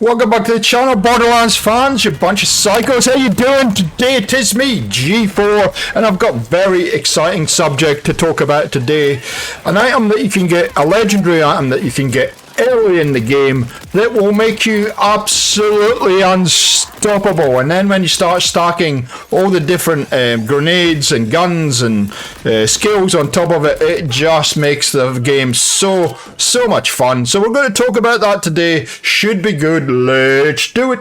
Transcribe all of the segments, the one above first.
Welcome back to the channel, Borderlands fans, you bunch of psychos. How you doing today? It is me, G4, and I've got a very exciting subject to talk about today. An item that you can get, a legendary item that you can get early in the game that will make you absolutely unstoppable, and then when you start stacking all the different grenades and guns and skills on top of it, it just makes the game so much fun. So we're going to talk about that today. Should be good. Let's do it.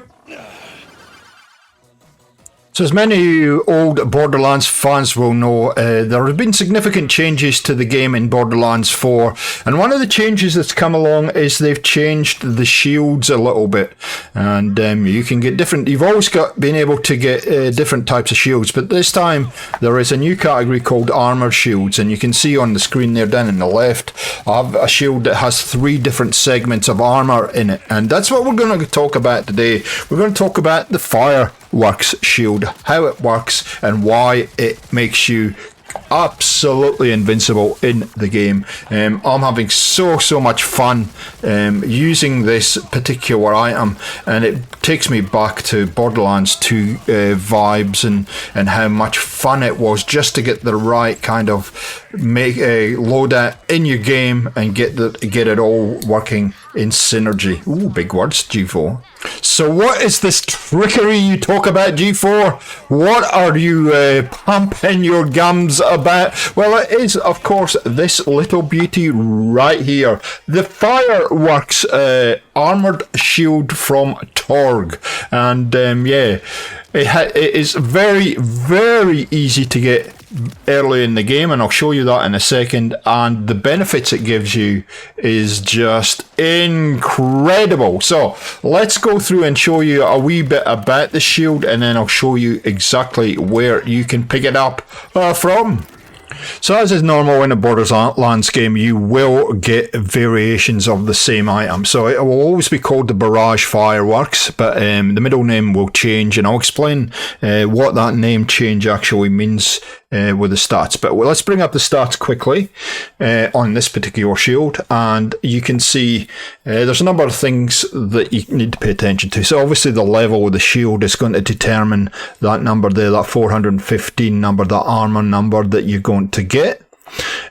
So as many of you old Borderlands fans will know, there have been significant changes to the game in Borderlands 4, and one of the changes that's come along is they've changed the shields a little bit, and you can get different. You've always been able to get different types of shields, but this time there is a new category called armor shields, and you can see on the screen there down in the left, I have a shield that has 3 different segments of armor in it, and that's what we're going to talk about today. We're going to talk about the Fireworks shield, how it works and why it makes you absolutely invincible in the game. I'm having so much fun using this particular item, and it takes me back to Borderlands 2 vibes and how much fun it was just to get the right kind of loadout in your game and get it all working in synergy. Ooh, big words, G4. So what is this trickery you talk about, G4? What are you pumping your gums about? Well, it is, of course, this little beauty right here. The Fireworks armoured shield from Torg. And yeah, it is very easy to get early in the game, and I'll show you that in a second, and the benefits it gives you is just incredible. So let's go through and show you a wee bit about the shield, and then I'll show you exactly where you can pick it up from. So as is normal in a Borderlands game, you will get variations of the same item. So it will always be called the Barrage Fireworks, but the middle name will change, and I'll explain what that name change actually means with the stats. But let's bring up the stats quickly on this particular shield, and you can see there's a number of things that you need to pay attention to. So obviously the level of the shield is going to determine that number there, that 415 number, that armor number that you're going to get.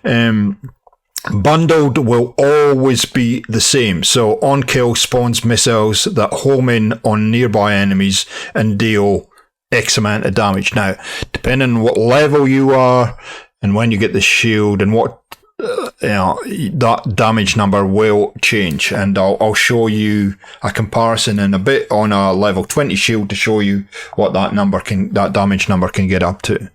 Bundled will always be the same. So on kill spawns missiles that home in on nearby enemies and deal X amount of damage. Now, depending on what level you are and when you get the shield and what that damage number will change, and I'll show you a comparison in a bit on a level 20 shield to show you what that damage number can get up to.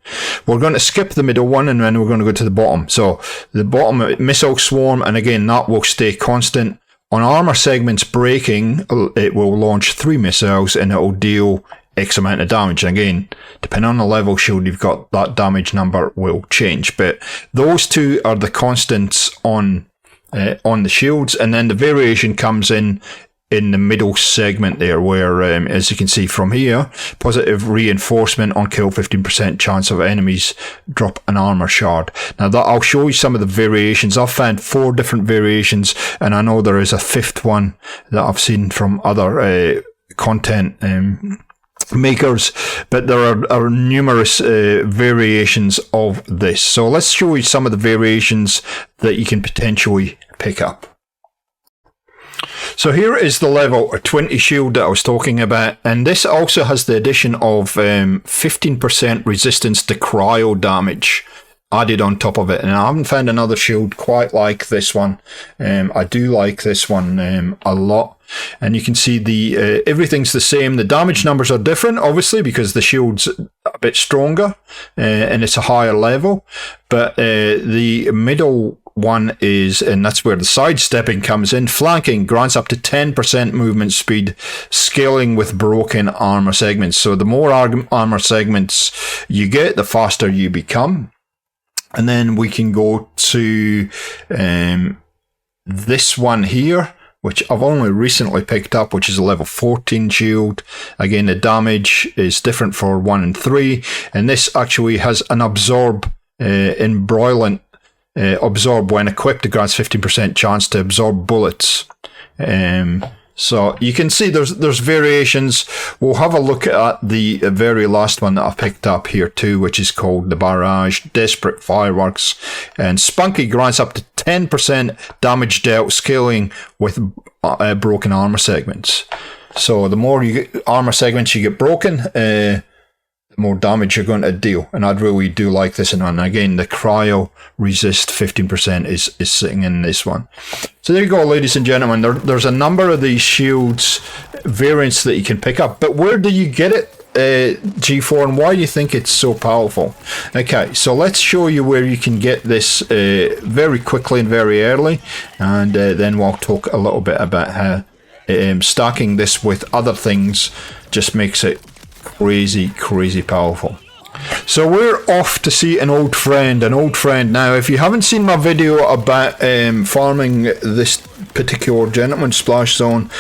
We're going to skip the middle one, and then we're going to go to the bottom. So the bottom, missile swarm, and again that will stay constant. On armor segments breaking, it will launch 3 missiles and it will deal X amount of damage. And again, depending on the level shield you've got, that damage number will change. But those two are the constants on the shields, and then the variation comes in the middle segment there, where as you can see from here, positive reinforcement on kill, 15% chance of enemies drop an armor shard. Now that I'll show you some of the variations. I've found 4 different variations, and I know there is a 5th one that I've seen from other content makers, but there are numerous variations of this. So let's show you some of the variations that you can potentially pick up. So here is the level 20 shield that I was talking about, and this also has the addition of 15% resistance to cryo damage added on top of it, and I haven't found another shield quite like this one. I do like this one a lot, and you can see the everything's the same. The damage numbers are different, obviously, because the shield's a bit stronger and it's a higher level, but the middle one is, and that's where the sidestepping comes in. Flanking grants up to 10% movement speed, scaling with broken armor segments. So the more armor segments you get, the faster you become. And then we can go to this one here, which I've only recently picked up, which is a level 14 shield. Again, the damage is different for 1 and 3, and this actually has an absorb embroilant. Absorb when equipped, it grants 15% chance to absorb bullets. So you can see there's variations. We'll have a look at the very last one that I picked up here too, which is called the Barrage Desperate Fireworks. And Spunky grants up to 10% damage dealt, scaling with broken armor segments. So the more you get armor segments you get broken, the more damage you're going to deal. And I really do like this one. And again, the cryo resist 15% is sitting in this one. So there you go, ladies and gentlemen. There's a number of these shields variants that you can pick up. But where do you get it, G4, and why do you think it's so powerful? Okay, so let's show you where you can get this very quickly and very early. And then we'll talk a little bit about how stacking this with other things just makes it crazy powerful. So we're off to see an old friend. Now, if you haven't seen my video about farming this particular gentleman splash zone,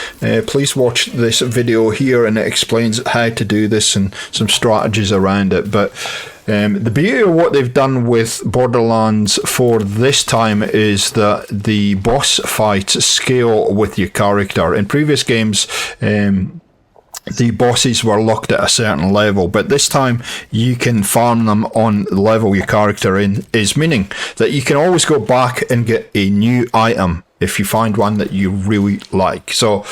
please watch this video here, and it explains how to do this and some strategies around it. But the beauty of what they've done with Borderlands 4 this time is that the boss fights scale with your character. In previous games, the bosses were locked at a certain level, but this time you can farm them on the level your character is, meaning that you can always go back and get a new item if you find one that you really like. So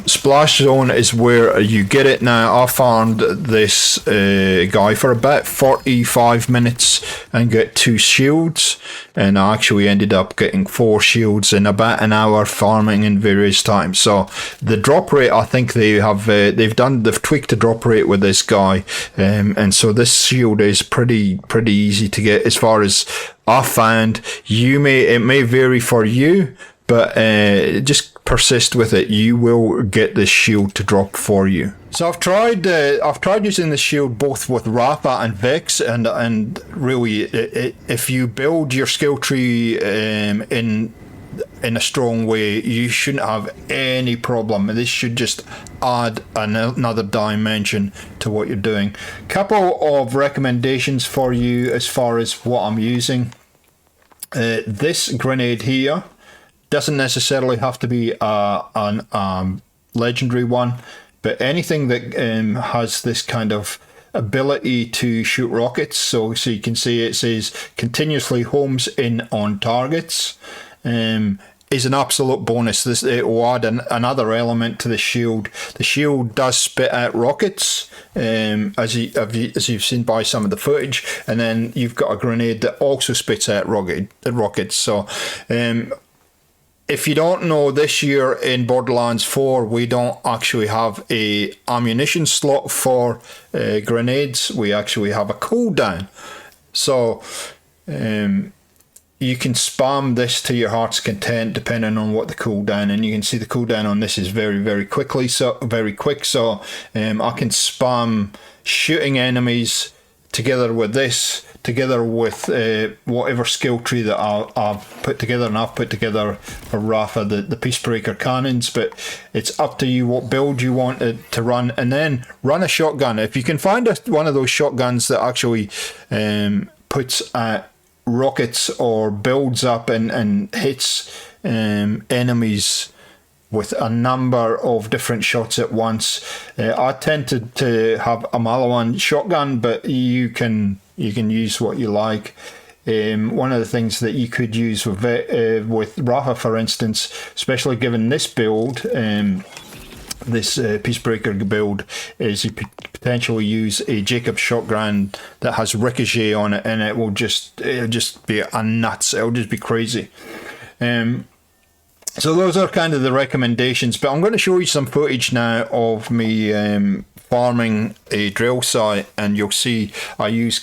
Splash Zone is where you get it. Now I farmed this guy for about 45 minutes and get 2 shields, and I actually ended up getting 4 shields in about an hour farming in various times. So the drop rate, I think they've tweaked the drop rate with this guy, and so this shield is pretty easy to get as far as I found. It may vary for you, but just persist with it. You will get this shield to drop for you. So I've tried using the shield both with Rafa and Vex, and really, if you build your skill tree in a strong way, you shouldn't have any problem. This should just add another dimension to what you're doing. Couple of recommendations for you as far as what I'm using. This grenade here doesn't necessarily have to be a legendary one, but anything that has this kind of ability to shoot rockets. So you can see it says continuously homes in on targets. Is an absolute bonus. It will add another element to the shield. The shield does spit out rockets, as you've seen by some of the footage, and then you've got a grenade that also spits out rockets. So if you don't know, this year in Borderlands 4 we don't actually have a ammunition slot for grenades. We actually have a cooldown. So you can spam this to your heart's content depending on what the cooldown, and you can see the cooldown on this is very quick. So I can spam shooting enemies together with this, together with whatever skill tree that I've put together, and I've put together for Rafa the Peacebreaker cannons. But it's up to you what build you want to run, and then run a shotgun. If you can find one of those shotguns that actually puts rockets or builds up and hits enemies with a number of different shots at once. I tend to have a Malawan shotgun, but you can use what you like. One of the things that you could use with Rafa, for instance, especially given this build, this Peacebreaker build, is you potentially use a Jacob shotgun that has ricochet on it, and it'll just be a nuts. It'll just be crazy. So those are kind of the recommendations, but I'm going to show you some footage now of me farming a drill site, and you'll see I use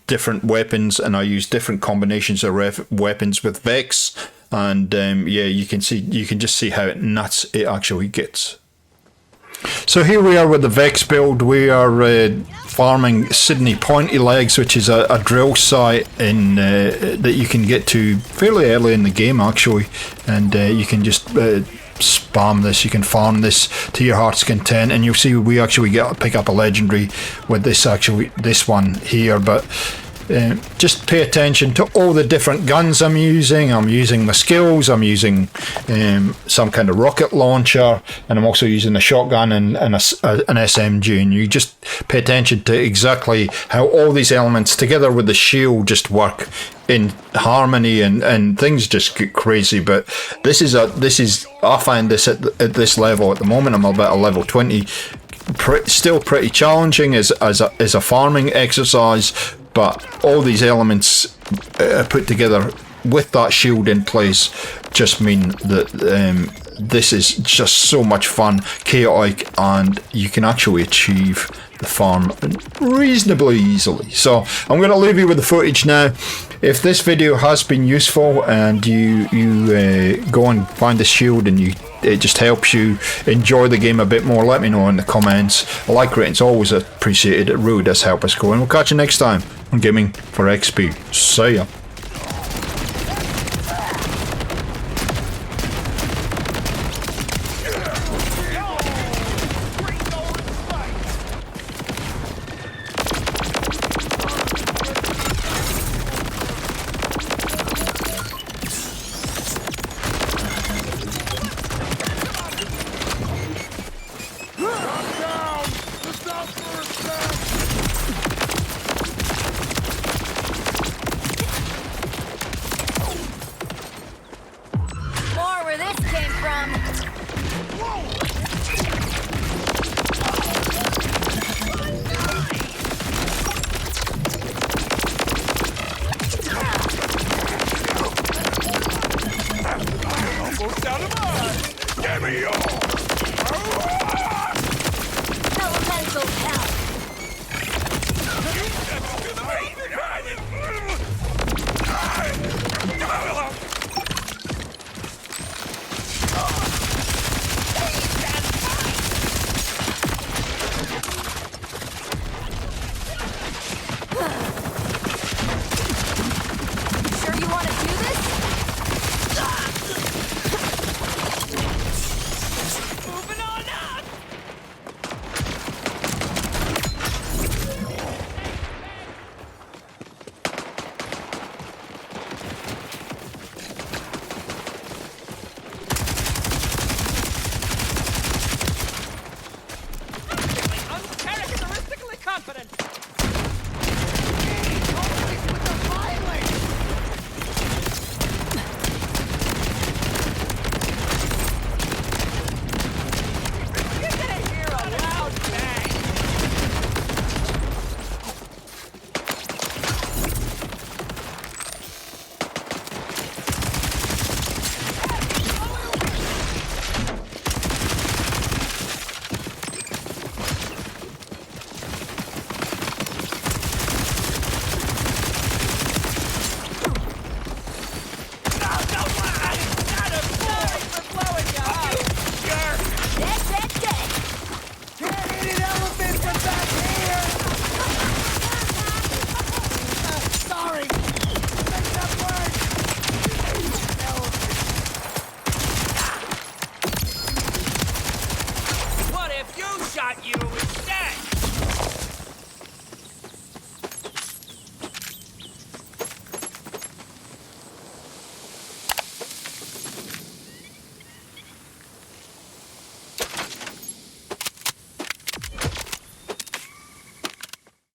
different weapons and I use different combinations of weapons with Vex, and yeah, you can just see how nuts it actually gets. So here we are with the Vex build. We are farming Sydney Pointy Legs, which is a drill site that you can get to fairly early in the game actually, and you can just spam this. You can farm this to your heart's content, and you'll see we actually pick up a legendary with this one here. But just pay attention to all the different guns I'm using. I'm using my skills, I'm using some kind of rocket launcher, and I'm also using a shotgun and an SMG, and you just pay attention to exactly how all these elements together with the shield just work in harmony, and things just get crazy. But this is I find this at this level at the moment, I'm about a level 20, still pretty challenging as a farming exercise, but all these elements put together with that shield in place just mean that this is just so much fun, chaotic, and you can actually achieve the farm reasonably easily. So I'm going to leave you with the footage now. If this video has been useful and you go and find the shield and it just helps you enjoy the game a bit more, let me know in the comments. A like rating's always appreciated, it really does help us go, and we'll catch you next time on Gaming for XP. See ya. Where this came from. Almost out of mine. Give me yours. Elemental hell. You never gonna make it.